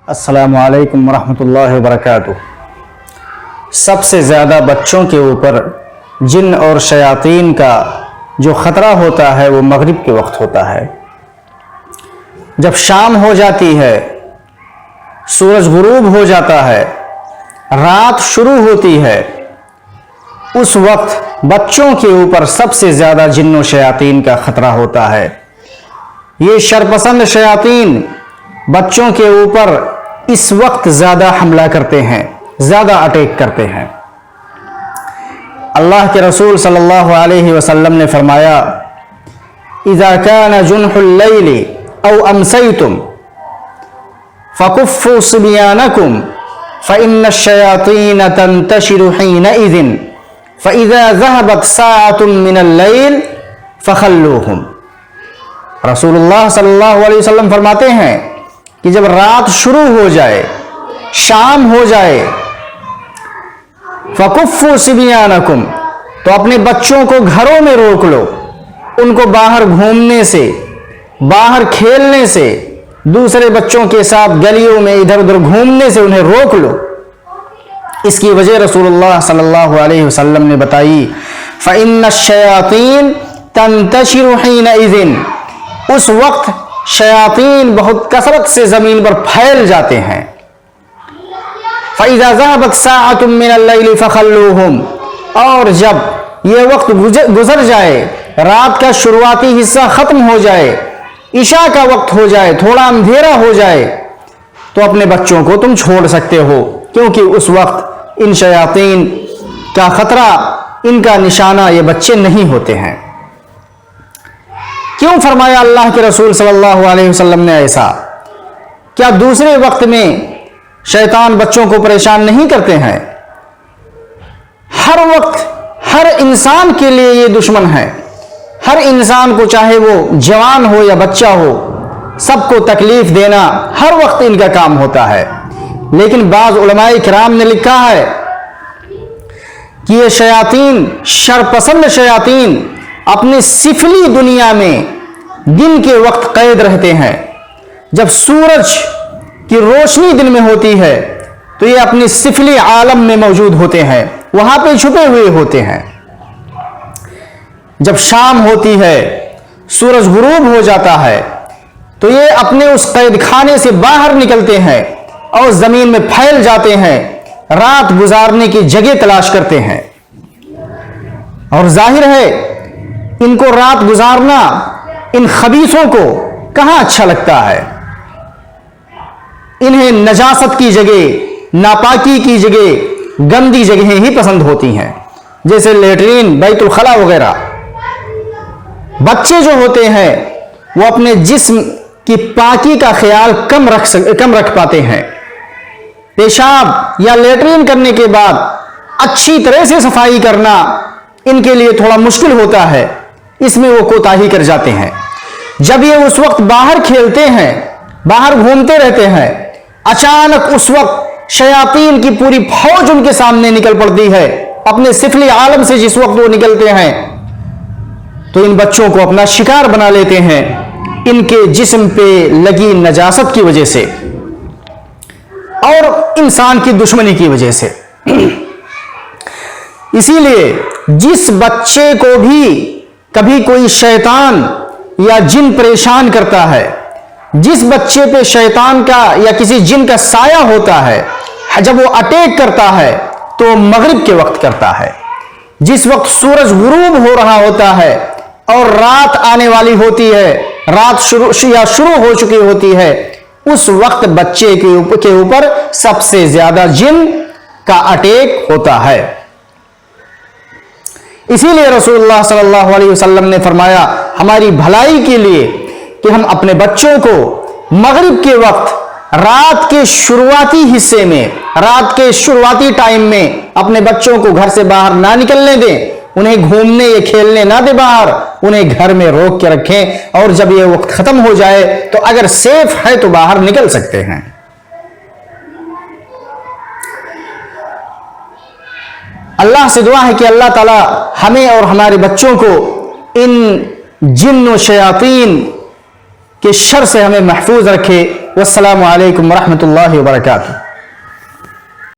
السلام علیکم ورحمۃ اللہ وبرکاتہ۔ سب سے زیادہ بچوں کے اوپر جن اور شیاطین کا جو خطرہ ہوتا ہے وہ مغرب کے وقت ہوتا ہے۔ جب شام ہو جاتی ہے، سورج غروب ہو جاتا ہے، رات شروع ہوتی ہے، اس وقت بچوں کے اوپر سب سے زیادہ جن و شیاطین کا خطرہ ہوتا ہے۔ یہ شرپسند شیاطین بچوں کے اوپر اس وقت زیادہ حملہ کرتے ہیں، زیادہ اٹیک کرتے ہیں۔ اللہ کے رسول صلی اللہ علیہ وسلم نے فرمایا، اذا كان جنح اللیل او امسیتم فکفوا صبیانکم فإن الشیاطین تنتشر حینئذ فإذا ذهبت ساعة من اللیل فخلوہم۔ رسول اللہ صلی اللہ علیہ وسلم فرماتے ہیں کہ جب رات شروع ہو جائے، شام ہو جائے، فَكُفُّوا صِبْيَانَكُمْ، تو اپنے بچوں کو گھروں میں روک لو، ان کو باہر گھومنے سے، باہر کھیلنے سے، دوسرے بچوں کے ساتھ گلیوں میں ادھر ادھر گھومنے سے انہیں روک لو۔ اس کی وجہ رسول اللہ صلی اللہ علیہ وسلم نے بتائی، فَإِنَّ الشَّيَاطِينَ تَنْتَشِرُ حِينَئِذٍ، اس وقت شیاطین بہت کثرت سے زمین پر پھیل جاتے ہیں۔ فَإِذَا ذَهَبَتْ سَاعَةٌ مِّنَ اللَّيْلِ فَخَلُّوهُمْ، اور جب یہ وقت گزر جائے، رات کا شروعاتی حصہ ختم ہو جائے، عشاء کا وقت ہو جائے، تھوڑا اندھیرا ہو جائے، تو اپنے بچوں کو تم چھوڑ سکتے ہو، کیونکہ اس وقت ان شیاطین کا خطرہ، ان کا نشانہ یہ بچے نہیں ہوتے ہیں۔ کیوں فرمایا اللہ کے رسول صلی اللہ علیہ وسلم نے ایسا؟ کیا دوسرے وقت میں شیطان بچوں کو پریشان نہیں کرتے ہیں؟ ہر وقت ہر انسان کے لیے یہ دشمن ہے۔ ہر انسان کو، چاہے وہ جوان ہو یا بچہ ہو، سب کو تکلیف دینا ہر وقت ان کا کام ہوتا ہے۔ لیکن بعض علماء کرام نے لکھا ہے کہ یہ شیاطین، شرپسند شیاطین، اپنی سفلی دنیا میں دن کے وقت قید رہتے ہیں۔ جب سورج کی روشنی دن میں ہوتی ہے تو یہ اپنی سفلی عالم میں موجود ہوتے ہیں، وہاں پہ چھپے ہوئے ہوتے ہیں۔ جب شام ہوتی ہے، سورج غروب ہو جاتا ہے، تو یہ اپنے اس قید خانے سے باہر نکلتے ہیں اور زمین میں پھیل جاتے ہیں، رات گزارنے کی جگہ تلاش کرتے ہیں۔ اور ظاہر ہے ان کو رات گزارنا ان خبیثوں کو کہاں اچھا لگتا ہے۔ انہیں نجاست کی جگہ، ناپاکی کی جگہ، گندی جگہیں ہی پسند ہوتی ہیں، جیسے لیٹرین، بیت الخلا وغیرہ۔ بچے جو ہوتے ہیں وہ اپنے جسم کی پاکی کا خیال کم رکھ پاتے ہیں۔ پیشاب یا لیٹرین کرنے کے بعد اچھی طرح سے صفائی کرنا ان کے لیے تھوڑا مشکل ہوتا ہے، اس میں وہ کوتاہی کر جاتے ہیں۔ جب یہ اس وقت باہر کھیلتے ہیں، باہر گھومتے رہتے ہیں، اچانک اس وقت شیاطین کی پوری فوج ان کے سامنے نکل پڑتی ہے۔ اپنے سفلی عالم سے جس وقت وہ نکلتے ہیں تو ان بچوں کو اپنا شکار بنا لیتے ہیں، ان کے جسم پہ لگی نجاست کی وجہ سے اور انسان کی دشمنی کی وجہ سے۔ اسی لیے جس بچے کو بھی کبھی کوئی شیطان یا جن پریشان کرتا ہے، جس بچے پہ شیطان کا یا کسی جن کا سایہ ہوتا ہے، جب وہ اٹیک کرتا ہے تو مغرب کے وقت کرتا ہے، جس وقت سورج غروب ہو رہا ہوتا ہے اور رات آنے والی ہوتی ہے، رات شروع ہو چکی ہوتی ہے، اس وقت بچے کے اوپر سب سے زیادہ جن کا اٹیک ہوتا ہے۔ اسی لیے رسول اللہ صلی اللہ علیہ وسلم نے فرمایا، ہماری بھلائی کے لیے کہ ہم اپنے بچوں کو مغرب کے وقت، رات کے شروعاتی حصے میں، رات کے شروعاتی ٹائم میں اپنے بچوں کو گھر سے باہر نہ نکلنے دیں، انہیں گھومنے یا کھیلنے نہ دیں باہر، انہیں گھر میں روک کے رکھیں، اور جب یہ وقت ختم ہو جائے تو اگر سیف ہے تو باہر نکل سکتے ہیں۔ اللہ سے دعا ہے کہ اللہ تعالی ہمیں اور ہمارے بچوں کو ان جن و شیاطین کے شر سے ہمیں محفوظ رکھے۔ والسلام علیکم ورحمۃ اللہ وبرکاتہ.